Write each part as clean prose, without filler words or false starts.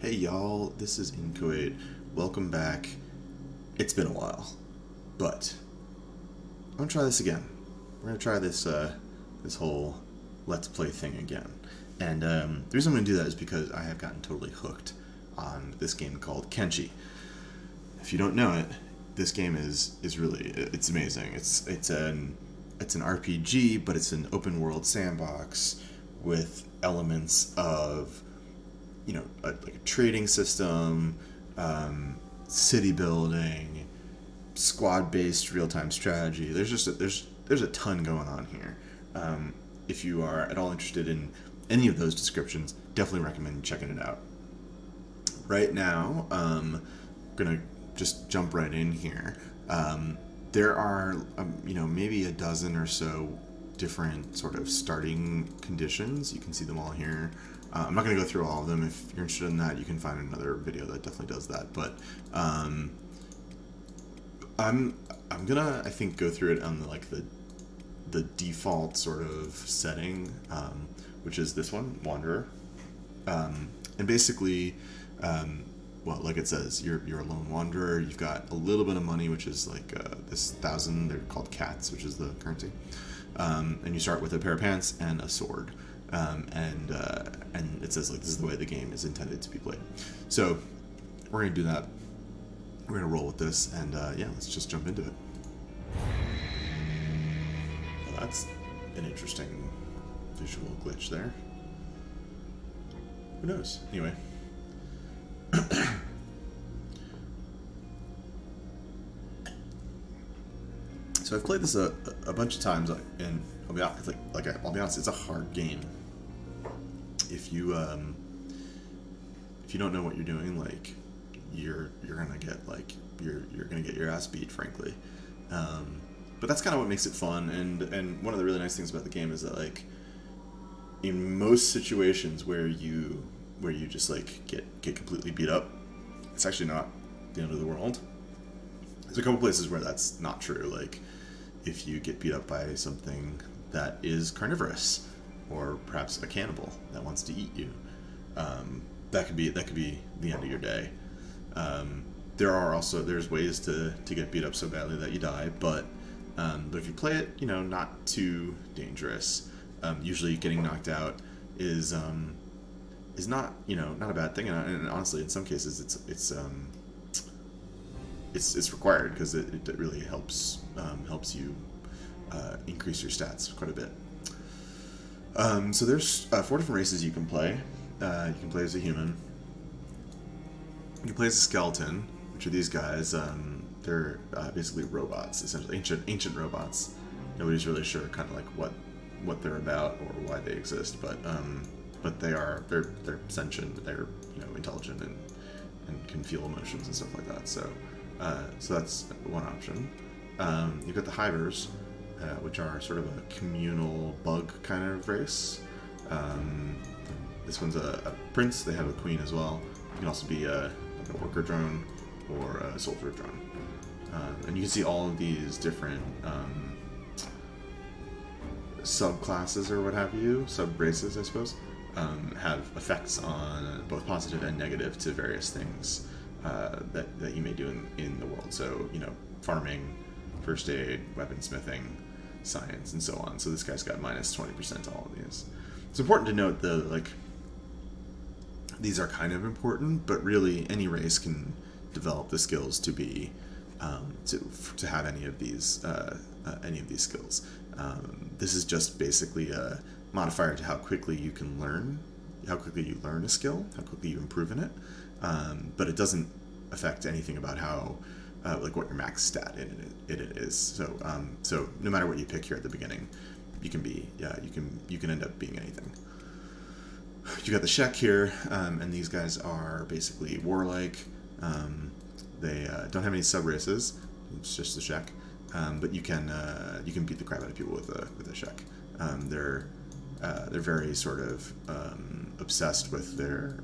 Hey y'all, this is Incoid. Welcome back. It's been a while, but I'm gonna try this again. We're gonna try this this whole Let's Play thing again. And the reason I'm gonna do that is because I have gotten totally hooked on this game called Kenshi. If you don't know it, this game is really it's amazing. It's an RPG, but it's an open world sandbox with elements of like a trading system, city building, squad-based real-time strategy. There's just there's a ton going on here. If you are at all interested in any of those descriptions, definitely recommend checking it out. Right now, I'm gonna just jump right in here. There are maybe a dozen or so different sort of starting conditions. You can see them all here. I'm not going to go through all of them. If you're interested in that, you can find another video that definitely does that. But I'm gonna, I think, go through it on the default sort of setting, which is this one, Wanderer. And basically, well, like it says, you're a lone wanderer. You've got a little bit of money, which is like this 1,000. They're called cats, which is the currency. And you start with a pair of pants and a sword. And it says, like, this is the way the game is intended to be played. So we're going to do that. We're going to roll with this, and yeah, let's just jump into it. Well, that's an interesting visual glitch there. Who knows? Anyway. So I've played this a bunch of times, and I'll be honest, it's a hard game. If you don't know what you're doing, like you're gonna get you're gonna get your ass beat, frankly. But that's kind of what makes it fun. And one of the really nice things about the game is that, like, in most situations where you just like get completely beat up, it's actually not the end of the world. There's a couple places where that's not true. Like if you get beat up by something that is carnivorous, or perhaps a cannibal that wants to eat you, that could be the end of your day. There's ways to get beat up so badly that you die, but if you play it, not too dangerous. Usually getting knocked out is not not a bad thing, and honestly, in some cases, it's required, because it really helps you increase your stats quite a bit. So there's 4 different races you can play. You can play as a human. You can play as a skeleton, which are these guys. They're basically robots, essentially ancient robots. Nobody's really sure kind of like what they're about or why they exist, but they're sentient. They're intelligent and can feel emotions and stuff like that. So that's one option. You've got the hivers, which are sort of a communal bug kind of race. This one's a prince. They have a queen as well. You can also be like a worker drone or a soldier drone. And you can see all of these different subclasses, or what have you, sub-races, I suppose, have effects on both positive and negative to various things that you may do in the world. So, farming, first aid, weaponsmithing, science, and so on. So this guy's got minus 20% to all of these. It's important to note that, like, these are kind of important, but really any race can develop the skills to be to have any of these skills. This is just basically a modifier to how quickly you can learn, how quickly you learn a skill, how quickly you improve in it. But it doesn't affect anything about how like what your max stat in it is. So no matter what you pick here at the beginning, you can end up being anything. You got the Shek here, and these guys are basically warlike. They don't have any sub races. It's just the Shek, but you can beat the crap out of people with a Shek. They're very sort of obsessed with their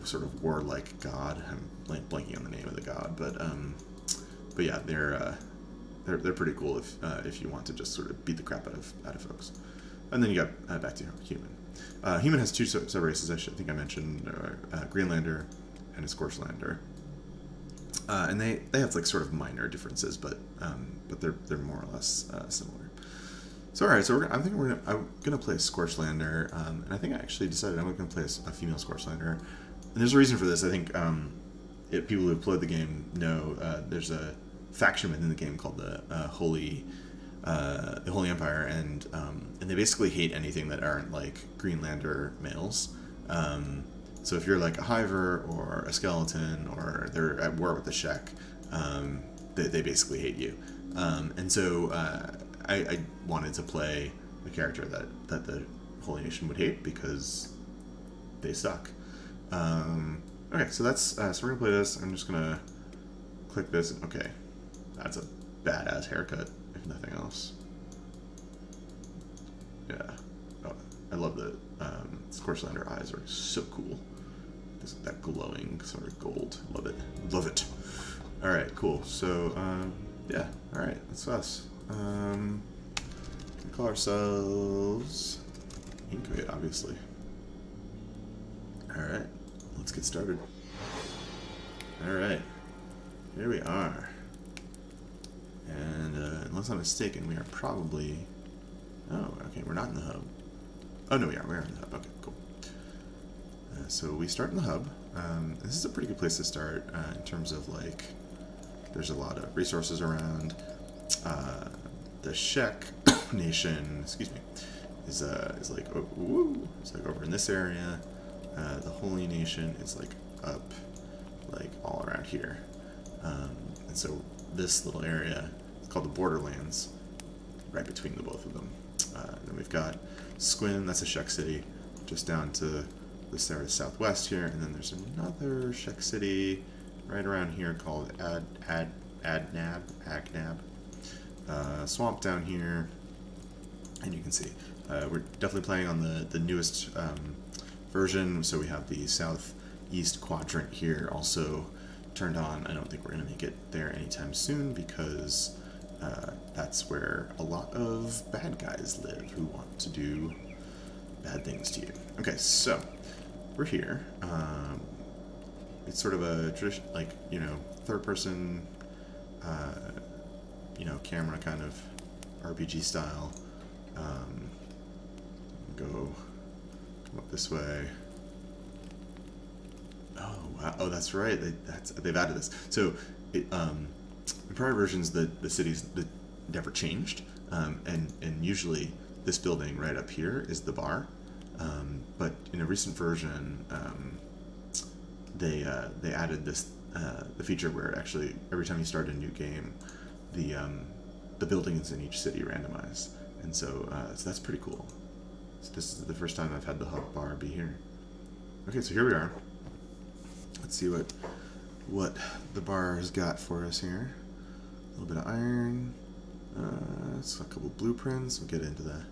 sort of warlike god. I'm blanking on the name of the god, but yeah, they're pretty cool if you want to just sort of beat the crap out of folks. And then you got back to human. Human has two sub-races, I think I mentioned, Greenlander and a Scorchlander. And they have like sort of minor differences, but they're more or less similar. So alright, so I'm gonna play a Scorchlander, and I think I actually decided I'm gonna play a female Scorchlander. And there's a reason for this. I think people who have played the game know there's a faction within the game called the Holy Empire, and they basically hate anything that aren't like Greenlander males. So if you're like a Hiver or a Skeleton, or they're at war with the Shek, they basically hate you. And so I wanted to play a character that the Holy Nation would hate because they suck. Okay, so that's so we're gonna play this. I'm just gonna click this. Okay, that's a badass haircut, if nothing else. Yeah, oh, I love the Scorchlander eyes are so cool. That glowing sort of gold. Love it. Love it. Alright, cool. So, yeah. Alright, that's us. We call ourselves Inkway, obviously. Alright, let's get started. Alright, here we are. And, unless I'm mistaken, we are probably... Oh, okay, we're not in the hub. Oh, no, we are. We're in the hub. Okay, cool. So we start in the hub. This is a pretty good place to start in terms of like, there's a lot of resources around. The Shek Nation, excuse me, is like it's like over in this area. The Holy Nation is like up, like all around here. And so this little area is called the Borderlands, right between the both of them. Then we've got Squin, that's a Shek city, just down to this area southwest here, and then there's another Shek city right around here called Agnab. Swamp down here, and you can see we're definitely playing on the newest version, so we have the southeast quadrant here also turned on. I don't think we're going to make it there anytime soon because that's where a lot of bad guys live who want to do bad things to you. Okay, so we're here. It's sort of a tradition, like, you know, third-person, you know, camera kind of RPG style. Come up this way. Oh wow! Oh, that's right. They've added this. So, in prior versions, the cities never changed, and usually this building right up here is the bar. But in a recent version, they added this the feature where actually every time you start a new game, the buildings in each city randomize, and so that's pretty cool. So this is the first time I've had the hub bar be here. Okay, so here we are. Let's see what the bar has got for us here. A little bit of iron. It's a couple blueprints. We'll get into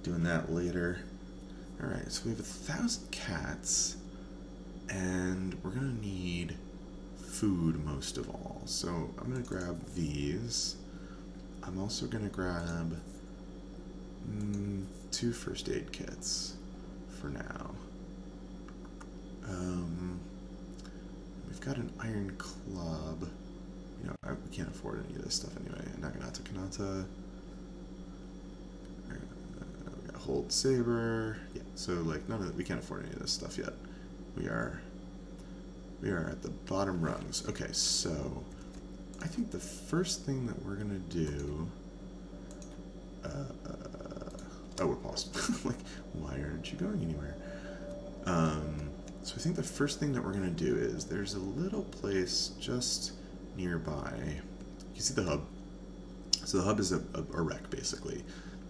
doing that later. Alright, so we have 1,000 cats, and we're gonna need food most of all. So I'm gonna grab these. I'm also gonna grab 2 first aid kits for now. We've got an iron club. You know, we can't afford any of this stuff anyway. Naginata Kanata. We got Hold Saber. Yeah, so like we can't afford any of this stuff yet. We are at the bottom rungs. Okay, so I think the first thing that we're gonna do. Oh, we're paused. Like, why aren't you going anywhere? So I think the first thing that we're gonna do is there's a little place just nearby. You see the hub. So the hub is a wreck, basically.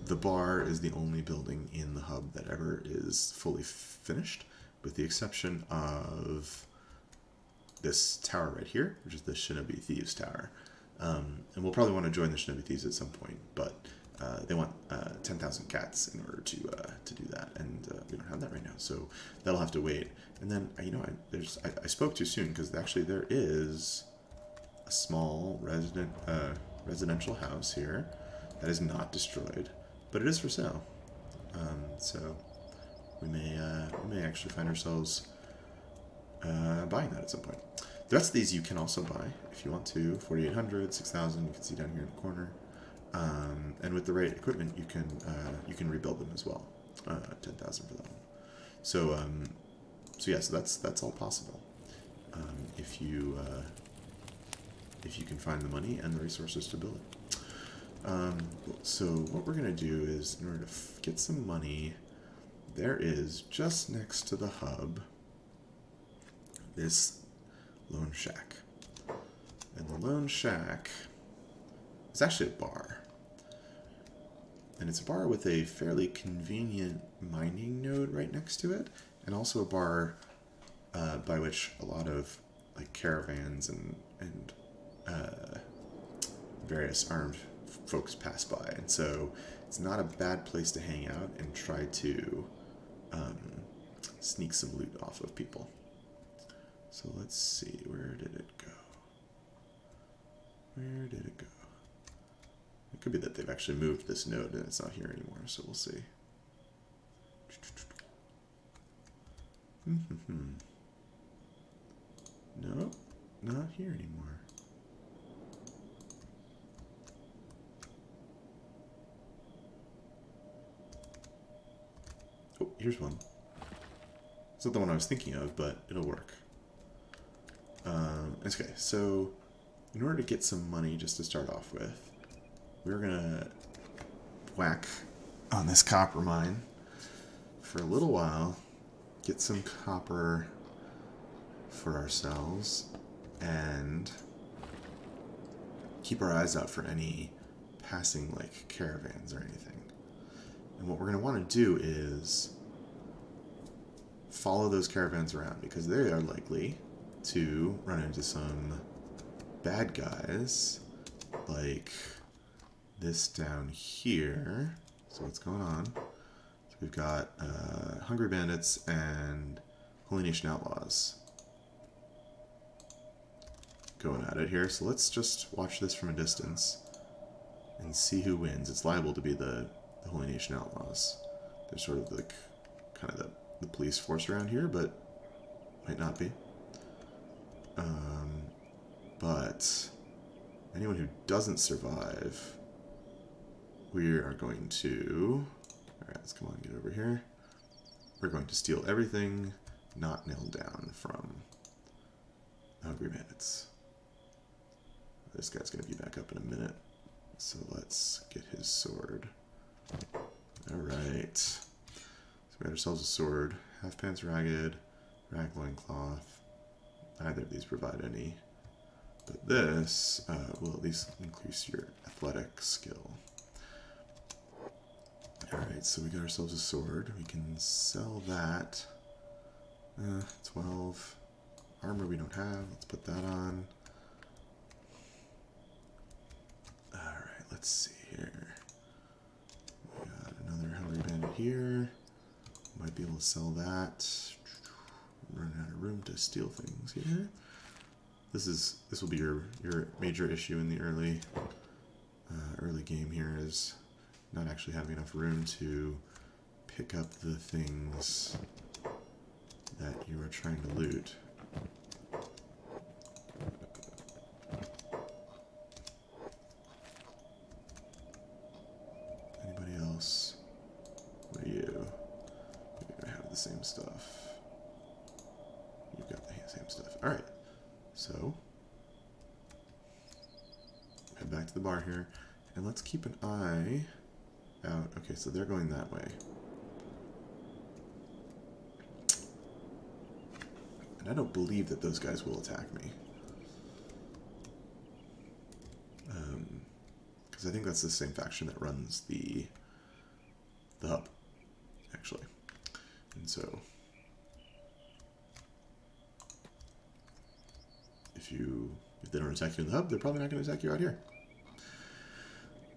The bar is the only building in the hub that ever is fully finished, with the exception of this tower right here, which is the Shinobi Thieves Tower. And we'll probably want to join the Shinobi Thieves at some point, but they want 10,000 cats in order to do that, and we don't have that right now, so that'll have to wait. And then, you know, I spoke too soon, because actually there is a small residential house here that is not destroyed, but it is for sale. So we may actually find ourselves buying that at some point. The rest of these you can also buy if you want to. 4,800, 6,000. You can see down here in the corner. And with the right equipment, you can rebuild them as well. 10,000 for that one. So yeah, so that's all possible if you can find the money and the resources to build it. So what we're gonna do is, in order to get some money, there is just next to the hub this Lone Shack, and the Lone Shack is actually a bar. And it's a bar with a fairly convenient mining node right next to it, and also a bar by which a lot of like caravans and various armed folks pass by. And so it's not a bad place to hang out and try to sneak some loot off of people. So let's see, where did it go? Where did it go? It could be that they've actually moved this node and it's not here anymore, so we'll see. No, not here anymore. Oh, here's one. It's not the one I was thinking of, but it'll work. Okay, so in order to get some money just to start off with, we're gonna whack on this copper mine for a little while, get some copper for ourselves, and keep our eyes out for any passing like caravans or anything. And what we're gonna want to do is follow those caravans around, because they are likely to run into some bad guys like this down here. So what's going on? So we've got Hungry Bandits and Holy Nation Outlaws going at it here. So let's just watch this from a distance and see who wins. It's liable to be the Holy Nation Outlaws. They're sort of like kind of the police force around here, but might not be. But anyone who doesn't survive, we are going to... Alright, let's come on, get over here. We're going to steal everything not nailed down from the Hungry Bandits. This guy's going to be back up in a minute, so let's get his sword. Alright. So we got ourselves a sword. Half pants ragged, rag loincloth. Neither of these provide any. But this will at least increase your athletic skill. Alright, so we got ourselves a sword. We can sell that. 12. Armor we don't have. Let's put that on. Alright, let's see here. We got another Hungry Bandit here. Might be able to sell that. Running out of room to steal things here. This will be your major issue in the early game here, is not actually having enough room to pick up the things that you are trying to loot. Anybody else? What are you? I have the same stuff. You've got the same stuff. Alright. So, head back to the bar here, and let's keep an eye out. Okay, so they're going that way. And I don't believe that those guys will attack me. Because I think that's the same faction that runs the hub, actually. And so, if they don't attack you in the hub, they're probably not going to attack you out here.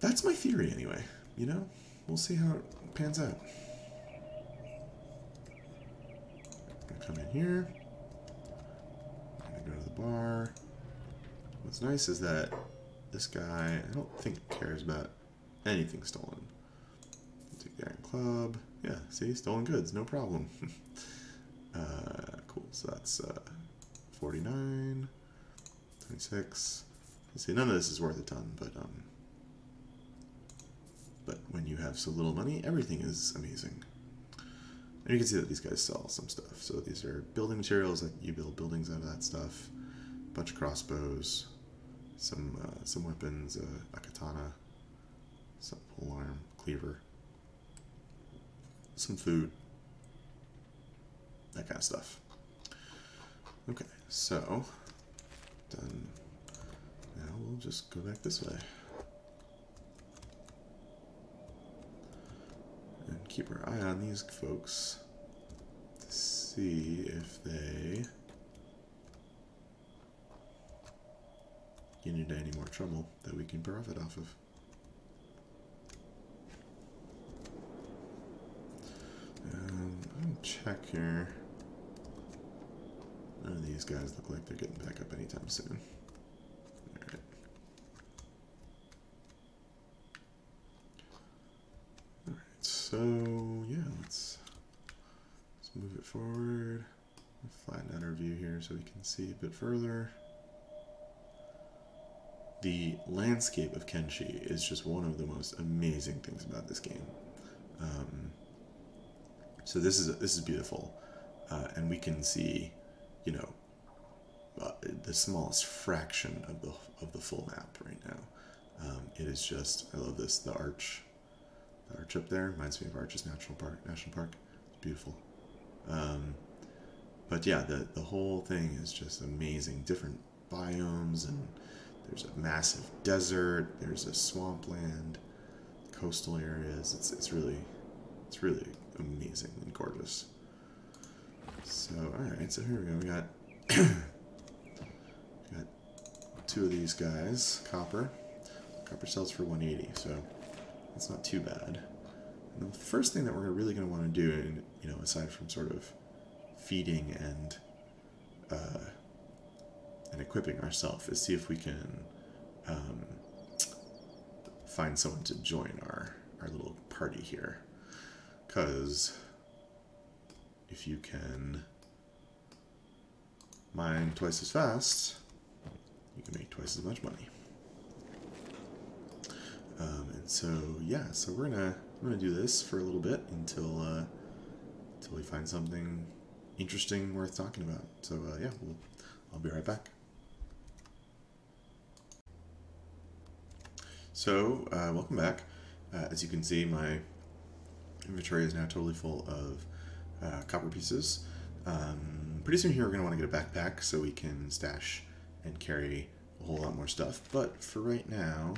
That's my theory anyway, you know? We'll see how it pans out. I'm gonna come in here. I'm gonna go to the bar. What's nice is that this guy, I don't think cares about anything stolen. Take the iron club. Yeah, see, stolen goods, no problem. Cool, so that's 49, 26. See, none of this is worth a ton, but when you have so little money, everything is amazing. And you can see that these guys sell some stuff. So these are building materials, that you build buildings out of that stuff. A bunch of crossbows, some weapons, a katana, some polearm, cleaver, some food, that kind of stuff. Okay, so then now we'll just go back this way and keep our eye on these folks to see if they get into any more trouble that we can profit off of. I'll check here. None of these guys look like they're getting back up anytime soon. Alright. Alright, so yeah, let's move it forward. Flatten out our view here so we can see a bit further. The landscape of Kenshi is just one of the most amazing things about this game. So this is beautiful, and we can see, you know, the smallest fraction of the full map right now. It is just, I love this. The arch up there reminds me of Arches National Park. It's beautiful. But yeah, the whole thing is just amazing. Different biomes, and there's a massive desert. There's a swampland, coastal areas. It's really amazing and gorgeous. So alright, so here we go. We got two of these guys. Copper sells for 180, so that's not too bad. And the first thing that we're really going to want to do, and you know, aside from sort of feeding and equipping ourselves, is see if we can find someone to join our little party here. Because if you can mine twice as fast, you can make twice as much money. And so yeah, so we're gonna do this for a little bit until we find something interesting worth talking about. So yeah, I'll be right back. So welcome back. As you can see, my inventory is now totally full of copper pieces. Pretty soon here we're going to want to get a backpack so we can stash and carry a whole lot more stuff. But for right now,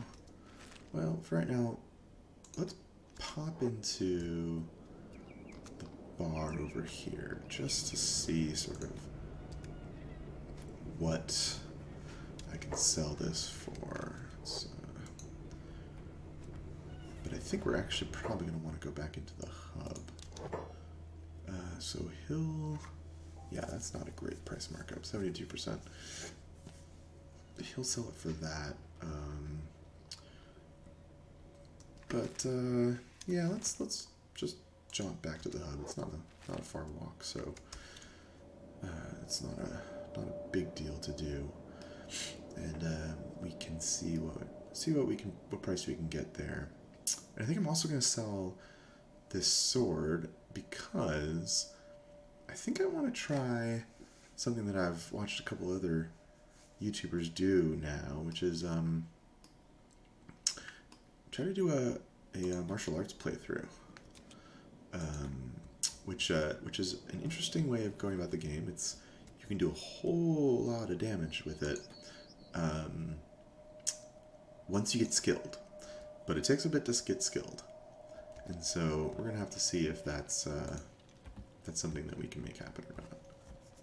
let's pop into the bar over here just to see sort of what I can sell this for. But I think we're actually probably going to want to go back into the hub. So yeah, that's not a great price markup, 72%. He'll sell it for that. Yeah, let's just jaunt back to the hub. It's not a far walk, so it's not a big deal to do. And we can see what price we can get there. And I think I'm also going to sell this sword because I think I want to try something that I've watched a couple other YouTubers do now, which is try to do a martial arts playthrough, which is an interesting way of going about the game. You can do a whole lot of damage with it once you get skilled. But it takes a bit to get skilled, and so we're gonna have to see if that's something that we can make happen or not.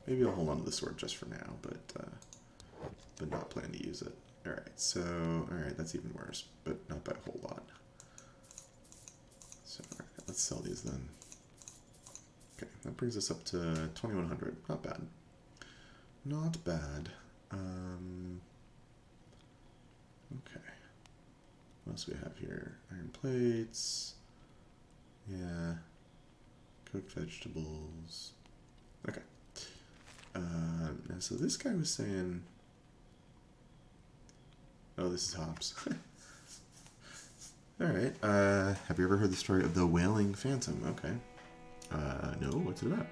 Maybe I'll hold on to the sword just for now, but not plan to use it. All right, that's even worse, but not by a whole lot. So all right, let's sell these then. Okay, that brings us up to 2,100. Not bad. Not bad. Okay. What else do we have here? Iron plates. Yeah. Cooked vegetables. Okay. Now, so this guy was saying... Oh, this is hops. Alright. Have you ever heard the story of the Wailing Phantom? Okay. No, what's it about?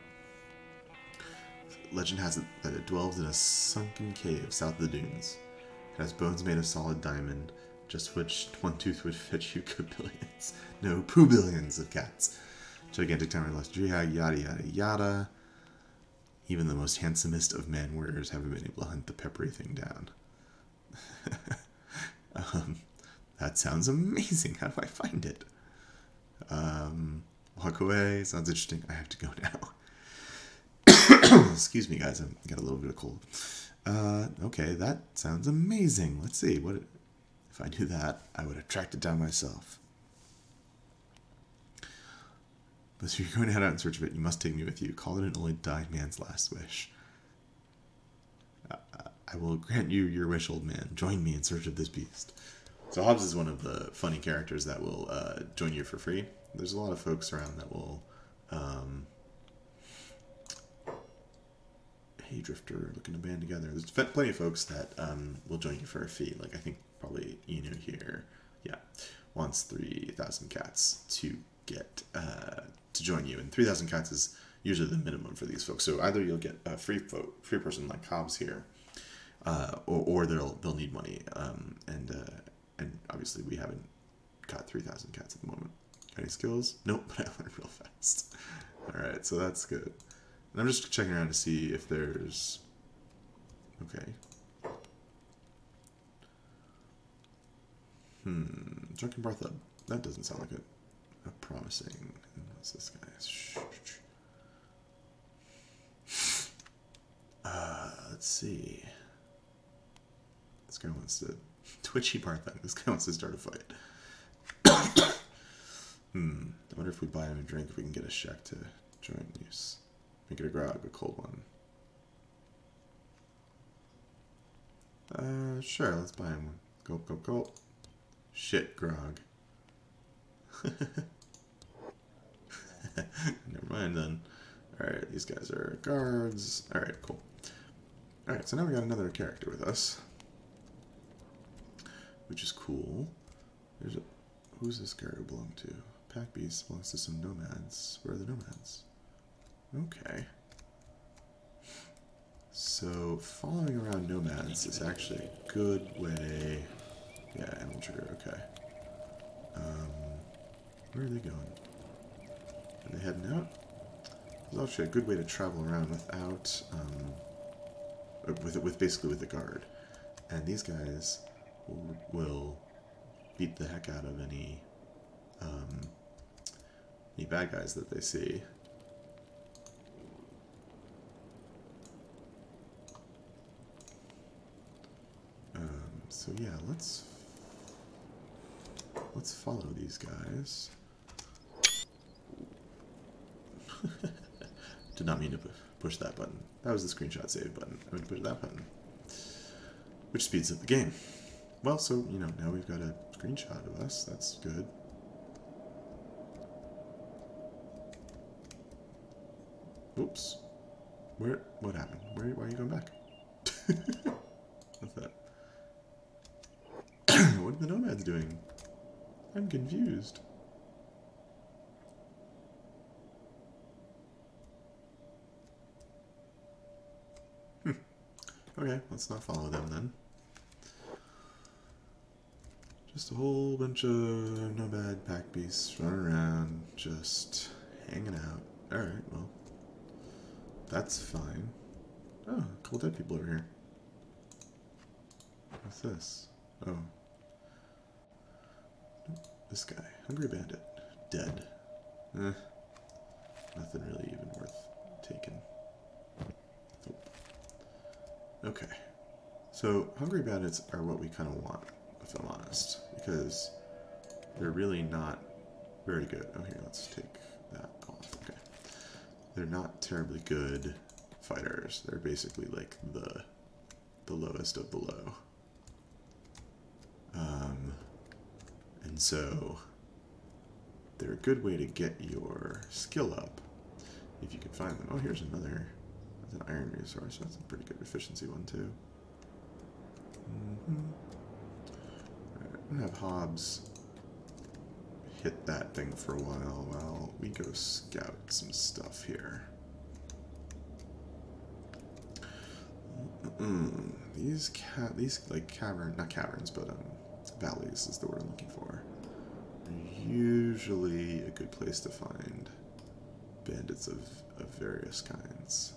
Legend has it that it dwells in a sunken cave south of the dunes. It has bones made of solid diamond, just which one tooth would fit you kabillions. No, poobillions of cats. Gigantic tower lost yada yada yada. Even the most handsomest of man warriors haven't been able to hunt the peppery thing down. That sounds amazing. How do I find it? Walk away. Sounds interesting. I have to go now. Excuse me, guys. I've got a little bit of cold. Okay, that sounds amazing. Let's see. What if I knew that? I would have tracked it down myself. But if you're going to head out in search of it, you must take me with you. Call it an only dying man's last wish. I will grant you your wish, old man. Join me in search of this beast. So Hobbs is one of the funny characters that will join you for free. There's a lot of folks around that will... Hey, Drifter, looking to band together. There's plenty of folks that will join you for a fee. Like, I think probably Inu here, yeah, wants 3,000 cats to get to join you. And 3,000 cats is usually the minimum for these folks. So either you'll get a free person like Hobbs here, or they'll need money. And obviously we haven't got 3,000 cats at the moment. Any skills? Nope, but I learned real fast. All right, so that's good. And I'm just checking around to see if there's... Okay. Drunken Bartha. That doesn't sound like a promising... What's this guy? Let's see. This guy wants to... Twitchy Bartha. This guy wants to start a fight. I wonder if we buy him a drink, if we can get a shack to join use. Make it a grog, a cold one. Sure, let's buy him one. Gulp, gulp, gulp. Shit, grog. Never mind then. Alright, these guys are guards. Alright, cool. Alright, so now we got another character with us. Which is cool. Who's this guard belong to? Pack Beast belongs to some nomads. Where are the nomads? Okay. So, following around nomads is actually a good way... Yeah, animal trigger, okay. Where are they going? Are they heading out? It's actually a good way to travel around without... basically with the guard. And these guys will beat the heck out of any bad guys that they see. So yeah, let's follow these guys. Did not mean to push that button. That was the screenshot save button. I meant to push that button, which speeds up the game. Well, so you know, now we've got a screenshot of us. That's good. Oops. What happened? Why are you going back? What's that? What are the nomads doing? I'm confused. Okay, let's not follow them then. Just a whole bunch of nomad pack beasts running around, just hanging out. Alright, well, that's fine. Oh, a couple dead people over here. What's this? Oh. This guy. Hungry Bandit. Dead. Nothing really even worth taking. Oh. Okay. So, Hungry Bandits are what we kind of want, if I'm honest. Because they're really not very good. Oh, here, let's take that off. Okay. They're not terribly good fighters. They're basically like the lowest of the low. And so they're a good way to get your skill up if you can find them. Oh, here's another. That's an iron resource. That's a pretty good efficiency one too. Alright, I'm gonna have Hobbs hit that thing for a while we go scout some stuff here. These like not caverns, but valleys is the word I'm looking for. Are usually a good place to find bandits of various kinds.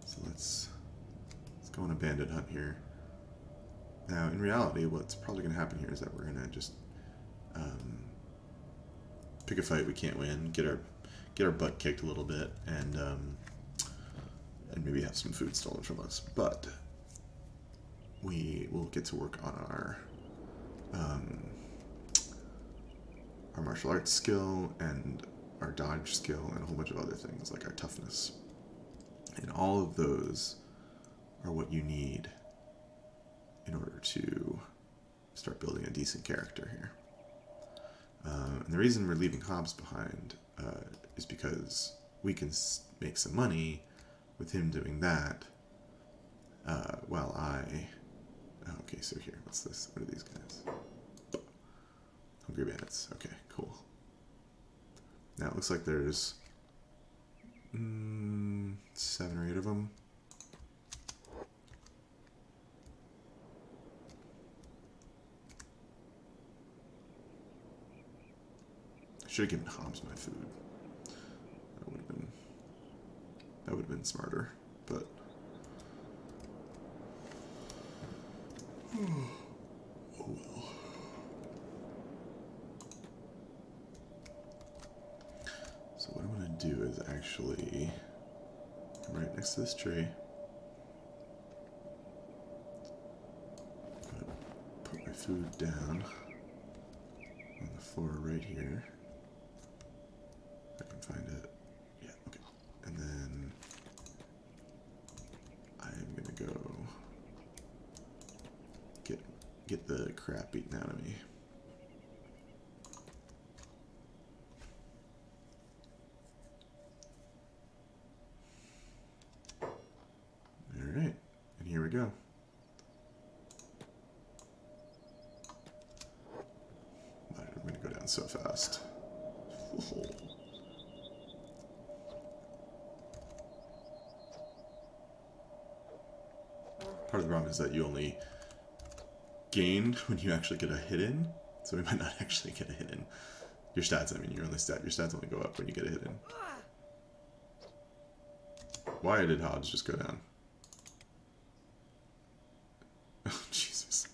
So let's go on a bandit hunt here. Now, in reality, what's probably going to happen here is that we're going to just pick a fight we can't win, get our butt kicked a little bit, and maybe have some food stolen from us. But we will get to work on our martial arts skill and our dodge skill and a whole bunch of other things like our toughness. And all of those are what you need in order to start building a decent character here. And the reason we're leaving Hobbs behind is because we can make some money with him doing that while I... Oh, okay, so here, what's this? What are these guys? Hungry bandits. Okay, cool. Now it looks like there's 7 or 8 of them. I should have given Hobbs my food. That would have been smarter, but oh well. So what I'm gonna do is actually come right next to this tree. I'm gonna put my food down on the floor right here. If I can find it. Yeah, okay. And then I'm gonna go get the crap beaten out of me. Alright, and here we go. I'm gonna go down so fast. Oh. Part of the problem is that you only gain when you actually get a hit in, so we might not actually get a hit in. Your stats, I mean, your stats only go up when you get a hit in. Why did Hobbs just go down? Oh, Jesus.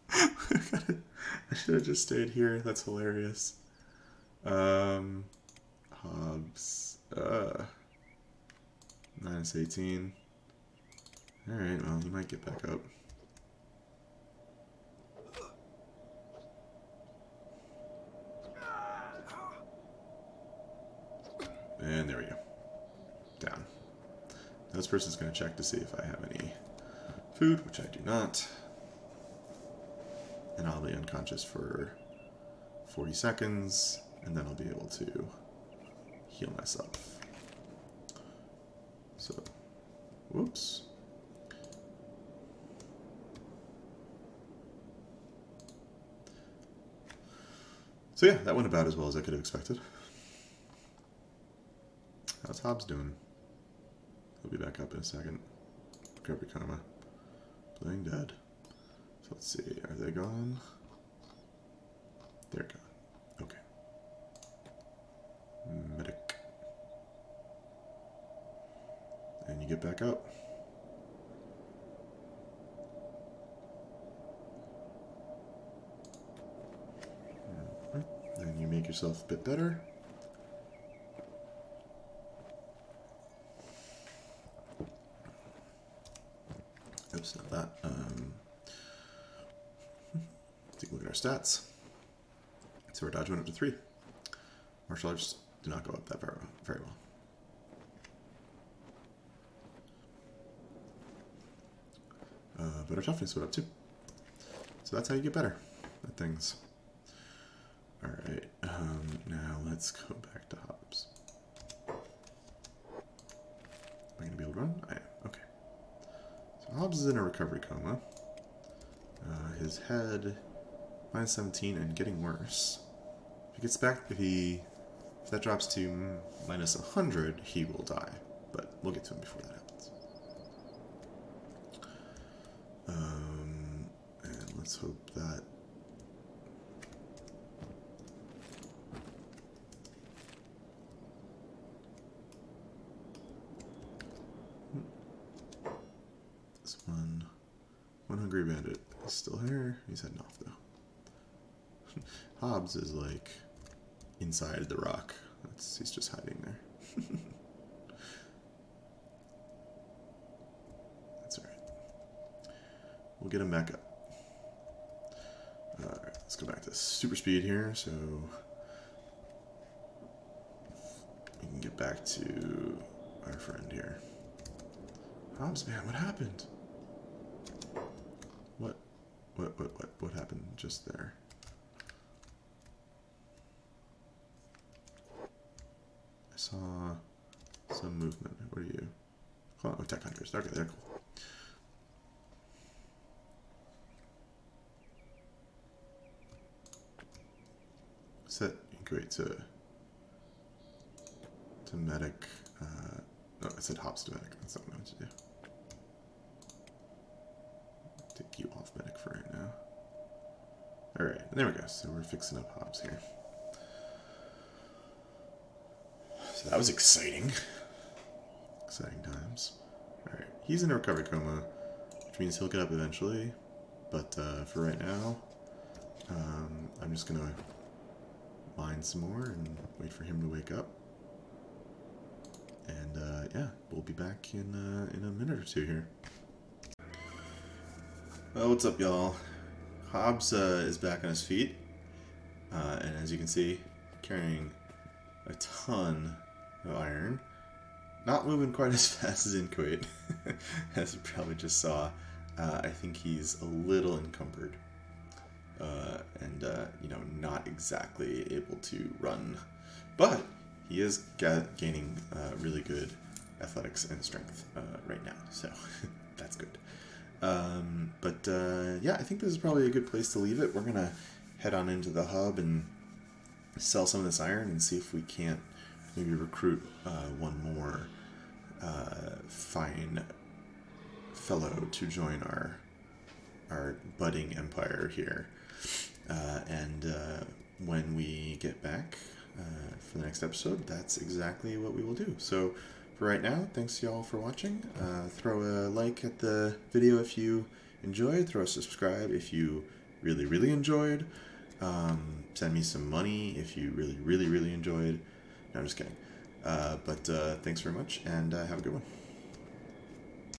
I should have just stayed here. That's hilarious. Hobbs, minus 18. Alright, well, you might get back up. And there we go. Down. Now this person's going to check to see if I have any food, which I do not. And I'll be unconscious for 40 seconds, and then I'll be able to heal myself. So, whoops. So yeah, that went about as well as I could have expected. How's Hobbs doing? He'll be back up in a second. Recovery karma. Playing dead. So let's see, are they gone? They're gone. Okay. Medic. And you get back up. And you make yourself a bit better. Oops, not that. Take a look at our stats. So our dodge went up to 3. Martial arts do not go up that very well. But our toughness went up too. So that's how you get better at things. Alright, let's go back to Hobbs. Am I going to be able to run? I am. Okay. So Hobbs is in a recovery coma. His head, minus 17 and getting worse. If he gets back, if that drops to minus 100, he will die. But we'll get to him before that happens. And let's hope that... This one hungry bandit is still here. He's heading off though. Hobbs is like inside the rock. He's just hiding there. That's alright. We'll get him back up. Alright, let's go back to super speed here so we can get back to our friend here. Hobbs, man, what happened? What happened just there? I saw some movement. What are you? Oh, tech hunters. Okay, they're cool. Set incubate to medic. No, I said hops to medic. That's not what I meant to do. Take you off medic for right now. Alright, there we go. So we're fixing up Hobbs here. So that was exciting. Exciting times. Alright, he's in a recovery coma, which means he'll get up eventually. But for right now, I'm just gonna mine some more and wait for him to wake up. And yeah, we'll be back in a minute or two here. Well, what's up, y'all? Hobbs is back on his feet, and as you can see, carrying a ton of iron. Not moving quite as fast as Inquate, as you probably just saw. I think he's a little encumbered, and you know, not exactly able to run, but he is gaining really good athletics and strength right now, so that's good. But yeah, I think this is probably a good place to leave it. We're gonna head on into the hub and sell some of this iron and see if we can't maybe recruit one more fine fellow to join our budding empire here. And when we get back for the next episode, that's exactly what we will do. So for right now, thanks y'all for watching. Throw a like at the video if you enjoyed. Throw a subscribe if you really enjoyed. Send me some money if you really enjoyed. No, I'm just kidding. But thanks very much, and have a good one.